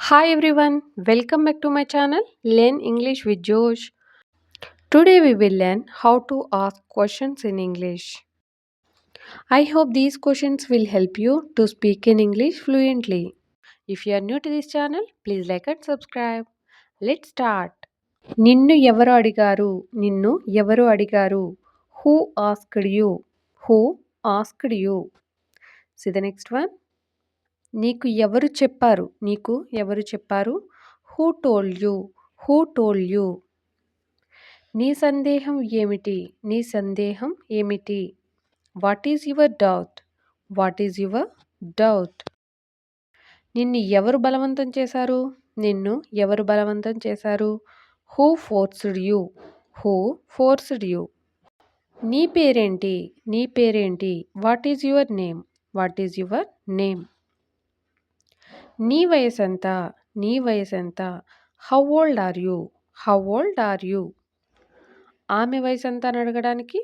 Hi everyone, welcome back to my channel Learn English with Josh. Today we will learn how to ask questions in English. I hope these questions will help you to speak in English fluently. If you are new to this channel, please like and subscribe. Let's start. నిన్ను ఎవరు అడిగారు? నిన్ను ఎవరు అడిగారు? Who asked you? Who asked you? See the next one. నీకు ఎవరు చెప్పారు? నీకు ఎవరు చెప్పారు? Who told you? Who told you? నీ సందేహం ఏమిటి? నీ సందేహం ఏమిటి? What is your doubt? What is your doubt? నిన్ను ఎవరు బలవంతం చేశారు? నిన్ను ఎవరు బలవంతం చేశారు? Who forced you? Who forced you? నీ పేరేంటి? నీ పేరేంటి? What is your name? What is your name? నీ వయసెంత? నీ వయసెంత? How old are you? How old are you? ఆమె వయసెంత అని అడగడానికి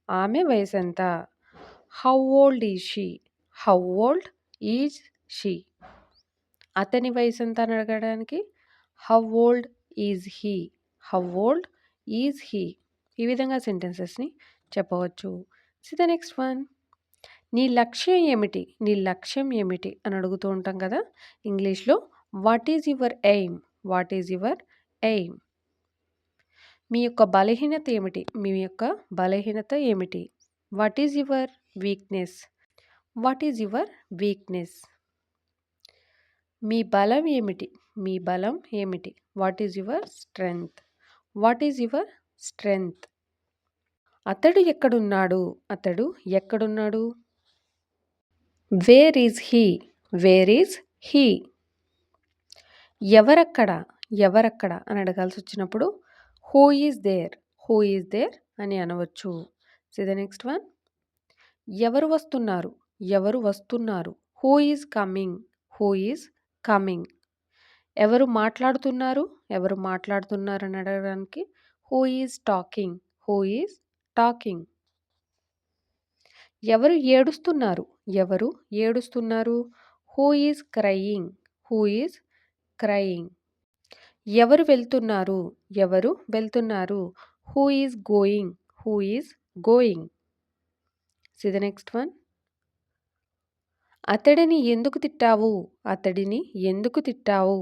ఆమె వయసెంత? How old is she? How old is she? అతని వయసెంత అని అడగడానికి how old is he? How old is he? ఈ విధంగా సెంటెన్సెస్ని చెప్పవచ్చు. C the next one. నీ లక్ష్యం ఏమిటి? నీ లక్ష్యం ఏమిటి అని అడుగుతూ ఉంటాం కదా ఇంగ్లీష్లో. What is your aim? What is your aim? మీ యొక్క బలహీనత ఏమిటి? మీ యొక్క బలహీనత ఏమిటి? What is your weakness? What is your weakness? మీ బలం ఏమిటి? మీ బలం ఏమిటి? What is your strength? What is your strength? అతడు ఎక్కడున్నాడు? అతడు ఎక్కడున్నాడు? Where is he? Where is he? ఎవరక్కడ? ఎవరక్కడ అని అడగాల్సి వచ్చినప్పుడు who is there? Who is there అని అనవచ్చు. See the next one. ఎవరు వస్తున్నారు? ఎవరు వస్తున్నారు? Who is coming? Who is coming? ఎవరు మాట్లాడుతున్నారు? ఎవరు మాట్లాడుతున్నారు అని అడగడానికి who is talking? Who is talking? ఎవరు ఏడుస్తున్నారు? ఎవరు ఏడుస్తున్నారు? Who is crying? Who is crying? ఎవరు వెళ్తున్నారు? ఎవరు వెళ్తున్నారు? Who is going? Who is going? See the next one. అతడిని ఎందుకు తిట్టావు? అతడిని ఎందుకు తిట్టావు?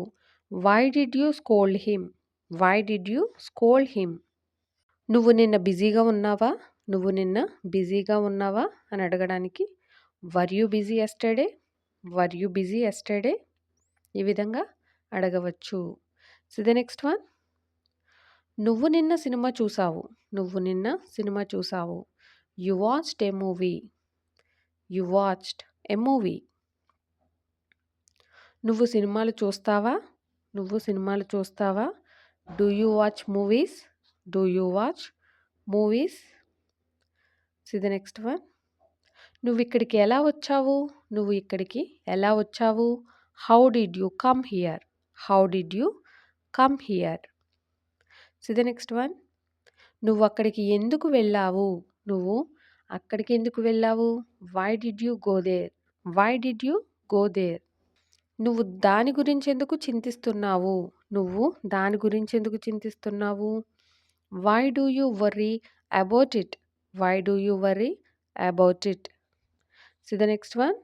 Why did you scold him? Why did you scold him? నువ్వు నిన్న బిజీగా ఉన్నావా? నువ్వు నిన్న బిజీగా ఉన్నావా అని అడగడానికి were you busy yesterday? Were you busy yesterday? ఈ విధంగా అడగవచ్చు. C the next one. నువ్వు నిన్న సినిమా చూసావు. నువ్వు నిన్న సినిమా చూసావు. You watched a movie. You watched a movie. నువ్వు సినిమాలు చూస్తావా? నువ్వు సినిమాలు చూస్తావా? Do you watch movies? Do you watch movies? C the next one. నువ్వు ఇక్కడికి ఎలా వచ్చావు? నువ్వు ఇక్కడికి ఎలా వచ్చావు? How did you come here? How did you come here? See the next one. నువ్వు అక్కడికి ఎందుకు వెళ్ళావు? నువ్వు అక్కడికి ఎందుకు వెళ్ళావు? Why did you go there? Why did you go there? నువ్వు దాని గురించి ఎందుకు చింతిస్తున్నావు? నువ్వు దాని గురించి ఎందుకు చింతిస్తున్నావు? Why do you worry about it? Why do you worry about it? See the next one.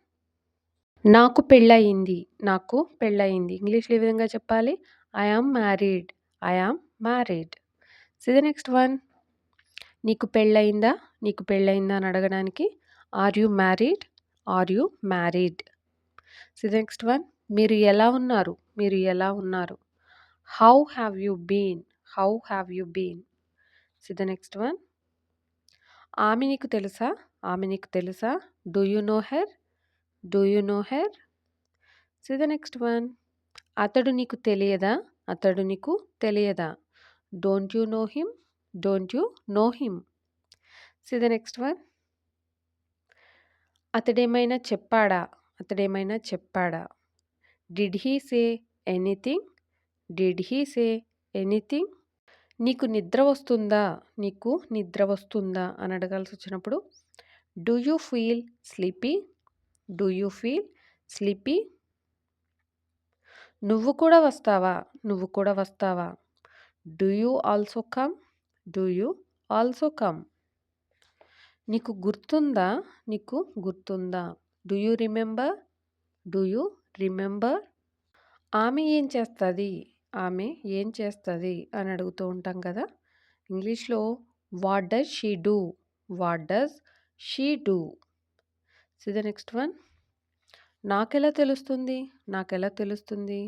నాకు పెళ్ళయింది. నాకు పెళ్ళయింది. ఇంగ్లీష్లో ఏ విధంగా చెప్పాలి? I am married. I am married. See the next one. నీకు పెళ్ళయిందా? నీకు పెళ్ళయిందా అని అడగడానికి are you married? Are you married? See the next one. మీరు ఎలా ఉన్నారు? మీరు ఎలా ఉన్నారు? How have you been? How have you been? See the next one. ఆమె నీకు తెలుసా? ఆమె నీకు తెలుసా? Do you know her? Do you know her? See the next one. అతడు నీకు తెలియదా? అతడు నీకు తెలియదా? Don't you know him? Don't you know him? See the next one. అతడేమైనా చెప్పాడా? అతడేమైనా చెప్పాడా? Did he say anything? Did he say anything? నీకు నిద్ర వస్తుందా? నీకు నిద్ర వస్తుందా అని అడగాల్సి వచ్చినప్పుడు do you feel sleepy? Do you feel sleepy? నువ్వు కూడా వస్తావా? నువ్వు కూడా వస్తావా? Do you also come? Do you also come? నీకు గుర్తుందా? నీకు గుర్తుందా? Do you remember? Do you remember? ఆమె ఏం చేస్తది? ఆమె ఏం చేస్తది? అని అడుగుతూ ఉంటాం కదా! ఇంగ్లీష్‌లో what does she do? What does she do? See the next one. నాకెలా తెలుస్తుంది? నాకెలా తెలుస్తుంది?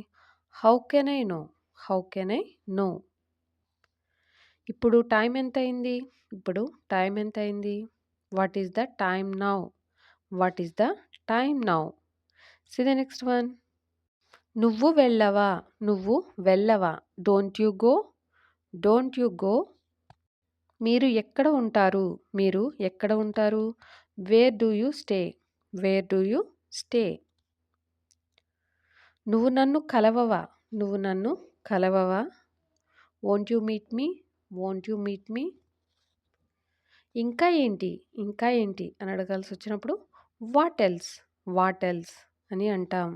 How can I know? How can I know? ఇప్పుడు టైం ఎంతయింది? ఇప్పుడు టైం ఎంతయింది? What is the time now? What is the time now? See the next one. నువ్వు వెళ్ళవా? నువ్వు వెళ్ళవా? Don't you go? Don't you go? మీరు ఎక్కడ ఉంటారు? మీరు ఎక్కడ ఉంటారు? Where do you stay? Where do you stay? నువ్వు నన్ను కలవవా? నువ్వు నన్ను కలవవా? Won't you meet me? Won't you meet me? ఇంకా ఏంటి? ఇంకా ఏంటి? అని అడగాల్సొచ్చినప్పుడు వాట్ ఎల్స్? What else? అని అంటాం.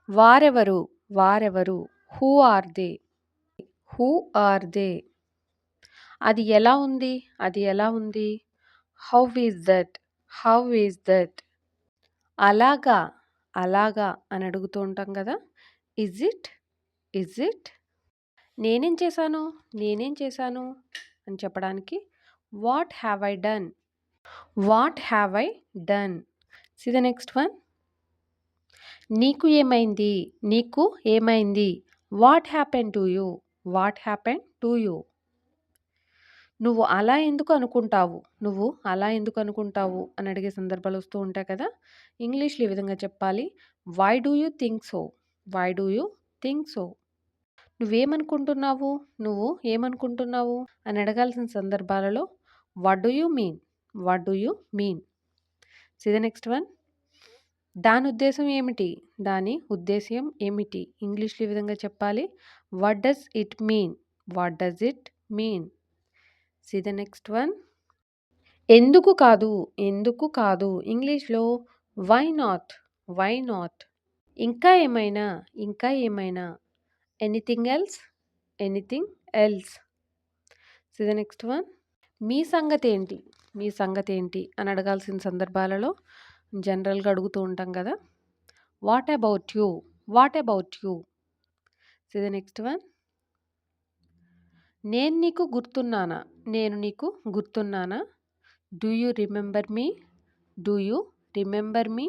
వారెవరు? వారెవరు? Who are they? Who are they? అది ఎలా ఉంది? అది ఎలా ఉంది? How is that? How is that? అలాగా? అలాగా? అని అడుగుతూ ఉంటాం కదా! Is it? Is it? నేనేం చేశాను? నేనేం చేశాను? అని చెప్పడానికి what have I done? What have I done? See the next one. నీకు ఏమైంది? నీకు ఏమైంది? What happen to you? What happen to you? నువ్వు అలా ఎందుకు అనుకుంటావు? నువ్వు అలా ఎందుకు అనుకుంటావు? అని అడిగే సందర్భాలు వస్తూ ఉంటాయి కదా! ఇంగ్లీష్‌లో ఈ విధంగా చెప్పాలి. Why do you think so? Why do you think so? నువ్వేమనుకుంటున్నావు? నువ్వు ఏమనుకుంటున్నావు? అని అడగాల్సిన సందర్భాలలో what do you mean? What do you mean? See the next one. దాని ఉద్దేశ్యం ఏమిటి? దాని ఉద్దేశ్యం ఏమిటి? ఇంగ్లీష్‌లో ఈ విధంగా చెప్పాలి. What does it mean? What does it mean? See the next one. ఎందుకు కాదు? ఎందుకు కాదు? ఇంగ్లీష్‌లో వై నాట్? Why not? ఇంకా ఏమైనా? ఇంకా ఏమైనా? Anything else? Anything else? See the next one. మీ సంగతేంటి? మీ సంగతేంటి? అని అడగాల్సిన సందర్భాలలో జనరల్‌గా అడుగుతూ ఉంటాం కదా! What about you? What about you? See the next one. నేను నీకు గుర్తున్నానా? నేను నీకు గుర్తున్నానా? Do you remember me? Do you remember me?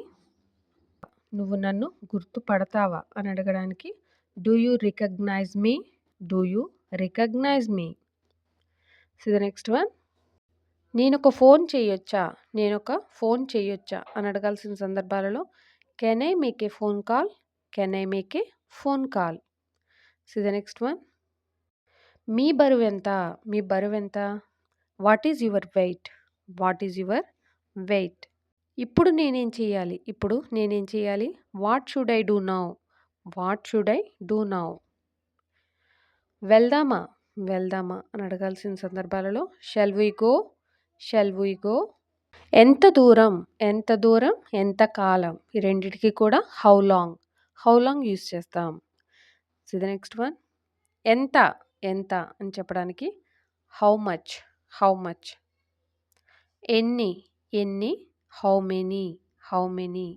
నువ్వు నన్ను గుర్తుపడతావా? అని అడగడానికి do you recognise me? Do you recognise me? See the next one. నేనొక ఫోన్ చేయొచ్చా? నేనొక ఫోన్ చేయొచ్చా? అని అడగాల్సిన సందర్భాలలో can I make a phone call? Can I make a phone call? See the next one. మీ బరువెంత? మీ బరువెంత? What is your weight? What is your weight? ఇప్పుడు నేనేం చేయాలి? ఇప్పుడు నేనేం చేయాలి? What should I do now? What should I do now? వెళ్దామా? వెళ్దామా? అని అడగాల్సిన సందర్భాలలో shall we go? Shall we go? ఎంత దూరం? ఎంత దూరం? ఎంత కాలం? ఈ రెండిటికి కూడా how long? How long use చేస్తాం. See the next one. ఎంత? ఎంత? అని చెప్పడానికి హౌ మచ్? How much? ఎన్ని? ఎన్ని? How many? How many?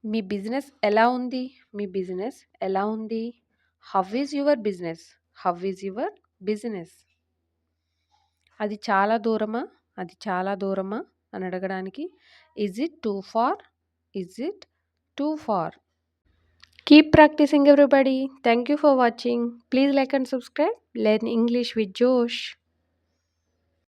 మీ బిజినెస్ ఎలా ఉంది? మీ బిజినెస్ ఎలా ఉంది? How is your business? How is your business? అది చాలా దూరమా? అది చాలా దూరమా? అని అడగడానికి is it too far? Is it too far? Keep practicing, everybody. Thank you for watching. Please like and subscribe. Learn English with Josh.